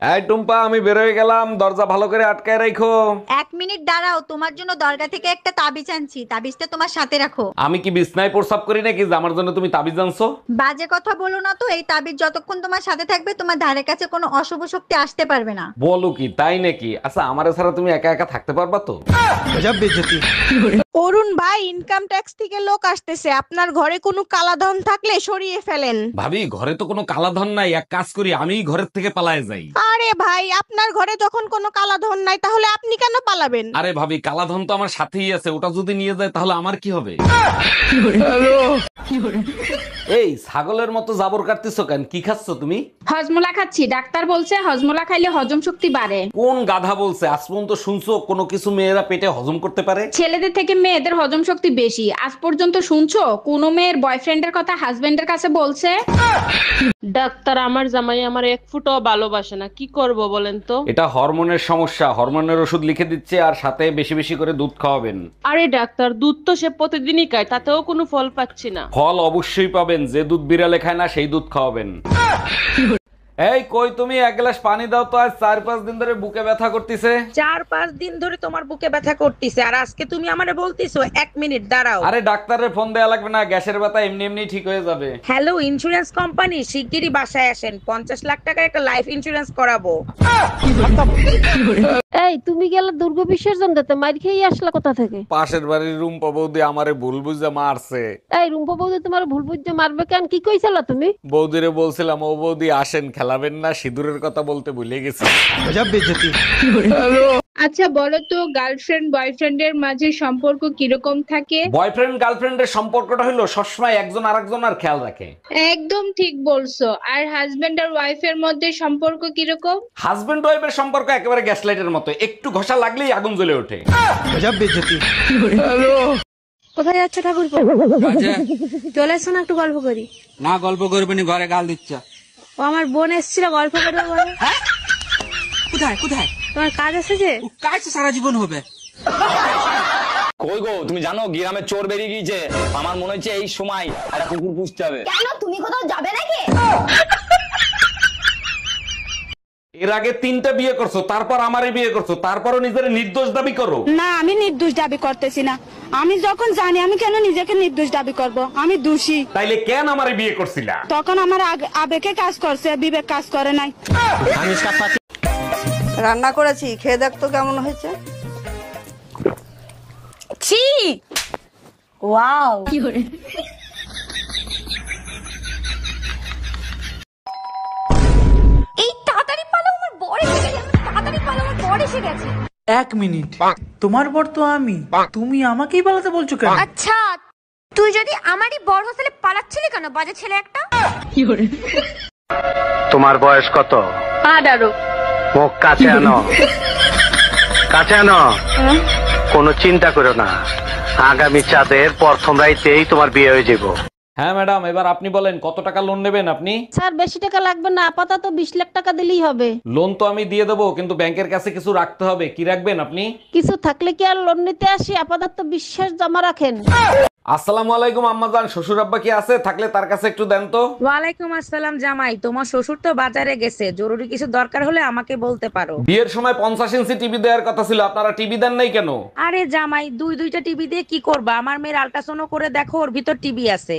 এই টুম্পা, আমি বেরোয় গেলাম, দরজা ভালো করে আটকায় রাখো। 1 মিনিট দাঁড়াও, তোমার জন্য দরগা থেকে একটা তাবিজ আনছি, তাবিজটা তোমার সাথে রাখো। আমি কি বিছনায় প্রস্রাব করি নাকি যে আমার জন্য তুমি তাবিজ আনছো? বাজে কথা বলো না তো, এই তাবিজ যতক্ষণ তোমার সাথে থাকবে তোমার ধারে কাছে কোনো অশুভ শক্তি আসতে পারবে না। বলো কি, তাই নাকি? আচ্ছা, আমারে ছাড়া তুমি একা একা থাকতে পারবা তো? অরুণ ভাই, ইনকাম ট্যাক্স থেকে লোক আসতেছে, আপনার ঘরে কোনো কালাধন থাকলে সরিয়ে ফেলেন। ভাবি, ঘরে তো কোনো কালাধন নাই, এক কাজ করি, আমি ঘরের থেকে পালায়ে যাই। আরে ভাই, আপনার ঘরে যখন কোনো কালাধন নাই তাহলে আপনি কেন পালাবেন? আরে ভাবি, কালাধন তো আমার সাথেই আছে, ওটা যদি নিয়ে যায় তাহলে আমার কি হবে? এই ছাগলের মতো জাবর কাটতেছো কেন? কি খাচ্ছ তুমি? হজমোলা খাচ্ছি, ডাক্তার বলছে হজমোলা খাইলে হজম শক্তি বাড়ে। কোন গাধা বলছে? আজ পর্যন্ত শুনছো কোনো কিছু মেয়েরা পেটে হজম করতে পারে? ছেলেদের থেকে মেয়েদের হজম শক্তি বেশি। আজ পর্যন্ত শুনছো কোনো মেয়ের বয়ফ্রেন্ডের কথা হাজবেন্ডের কাছে বলছে? ডাক্তার, আমার জামাই আমার এক ফুটও ভালোবাসে না, কি করব বলেন তো? এটা হরমোনের সমস্যা, হরমোনের ওষুধ লিখে দিচ্ছে, আর সাথে বেশি বেশি করে দুধ খাওয়াবেন। আরে ডাক্তার, দুধ তো সে প্রতিদিনই খায়, তাতেও কোনো ফল পাচ্ছি না। ফল অবশ্যই পাবেন, যে দুধ বিড়ালে খায় না সেই দুধ খাওয়াবেন। এই কই তুমি, এক গ্লাস পানি দাও তো, আজ 4-5 দিন ধরে বুকে ব্যথা করতেছে। 4-5 দিন ধরে তোমার বুকে ব্যথা করতেছে আর আজকে তুমি আমারে বলতিছো 1 মিনিট দাঁড়াও। আরে ডাক্তারের ফোন দেয়া লাগবে না, গ্যাসের ব্যথা এমনি এমনি ঠিক হয়ে যাবে। হ্যালো ইন্স্যুরেন্স কোম্পানি, শিগগিরই বাসায় আসেন, 50 লাখ টাকার একটা লাইফ ইন্স্যুরেন্স করাবো। এই, তুমি গেলে দুর্গা বিসর্জন দিতে, মার খেয়ে আসলা কোথা থেকে? পাশের বাড়ির রুম্পা বৌদি আমারে ভুল বুঝে মারছে। এই রুম্পা বৌদি তোমার ভুল বুঝতে মারবে কেন? কি কইছিলা তুমি? বৌদিরে বলছিলাম, ও বৌদি আসেন, খেলাবেন না, সিঁদুরের কথা বলতে ভুলে গেছি। আচ্ছা বলো তো, গার্লফ্রেন্ড বয়ফ্রেন্ডের মাঝে সম্পর্ক কিরকম থাকে? বয়ফ্রেন্ড গার্লফ্রেন্ডের সম্পর্কটা হলো সবসময় একজন আরেকজন আর খেয়াল রাখে। একদম ঠিক বলছো। আর হাজবেন্ড আর ওয়াইফের মধ্যে সম্পর্ক কিরকম? হাজবেন্ড ওয়াইফের সম্পর্ক একেবারে গ্যাস লাইটের মতো, একটু ঘষা লাগলেই আগুন জ্বলে ওঠে। কোথায় যাচ্ছে ঠাকুর? চলে এসো না, একটু গল্প করি। না, গল্প করবে নি, ঘরে গাল দিচ্ছ। ও আমার বোন এসেছিল, গল্প করবে বলে। কোথায় কোথায়? তোমার কাজ এসেছে? কাজ সারা জীবন হবে। কই গো, তুমি জানো গ্রামে চোর বেরিয়ে গিয়েছে? আমার মনে হচ্ছে এই সময় একটা কুকুর পুষতে হবে। কেন, তুমি কোথাও যাবে নাকি? এর আগে 3টা বিয়ে করছো, তারপর আমারে বিয়ে করছো, তারপরও নিজের নির্দোষ দাবি করো। না, আমি নির্দোষ দাবি করতেছি না। আমি যখন জানি, আমি কেন নিজেকে নির্দোষ দাবি করব? আমি দোষী। তাইলে কেন আমারে বিয়ে করছিলা? তখন আমার আবেগে কাজ করছে, বিবেক কাজ করে নাই। রান্না করেছি, খেয়ে দেখ তো কেমন হয়েছে। ছি, ওয়াও। এই তাড়াতাড়ি পালো, আমার বর এসে গেছে। তাড়াতাড়ি পালো, আমার বর এসে গেছে। 1 মিনিট, তোমার বর তো আমি, তুমি আমাকেই পালাতে বলছো কেন? আচ্ছা, তুই যদি আমারই বর হোস্টেলে পালাচ্ছিলি কেন, বাজে ছেলে একটা? তোমার বয়স কত? 18। মুখ কাছে আনো, কাছে আনো। কোনো চিন্তা করো না, আগামী চাঁদের প্রথম রাইতেই তোমার বিয়ে হয়ে যাবো। হ্যাঁ ম্যাডাম, এবার আপনি বলেন কত টাকা লোন নেবেন আপনি? স্যার, বেশি টাকা লাগবে না, আপাতত 20 লাখ টাকা দিলেই হবে। লোন তো আমি দিয়ে দেবো, কিন্তু ব্যাংকের কাছে কিছু রাখতে হবে। কি রাখবেন আপনি? কিছু থাকলে কি আর লোন নিতে আসি? আপাতত বিশ্বাস জমা রাখেন। আসসালামু আলাইকুম আম্মাজান, শ্বশুর আব্বা কি আছে? থাকলে তার কাছে একটু দেন তো। ওয়ালাইকুম আসসালাম জামাই, তোমার শ্বশুর তো বাজারে গেছে, জরুরি কিছু দরকার হলে আমাকে বলতে পারো। বিয়ের সময় 50 ইঞ্চি টিভি দেওয়ার কথা ছিল, আপনারা টিভি দেন নাই কেন? আরে জামাই, দুইটা টিভি দিয়ে কি করবা? আমার মেয়ের আল্ট্রাসাউন্ড করে দেখো, ওর ভিতর টিভি আছে।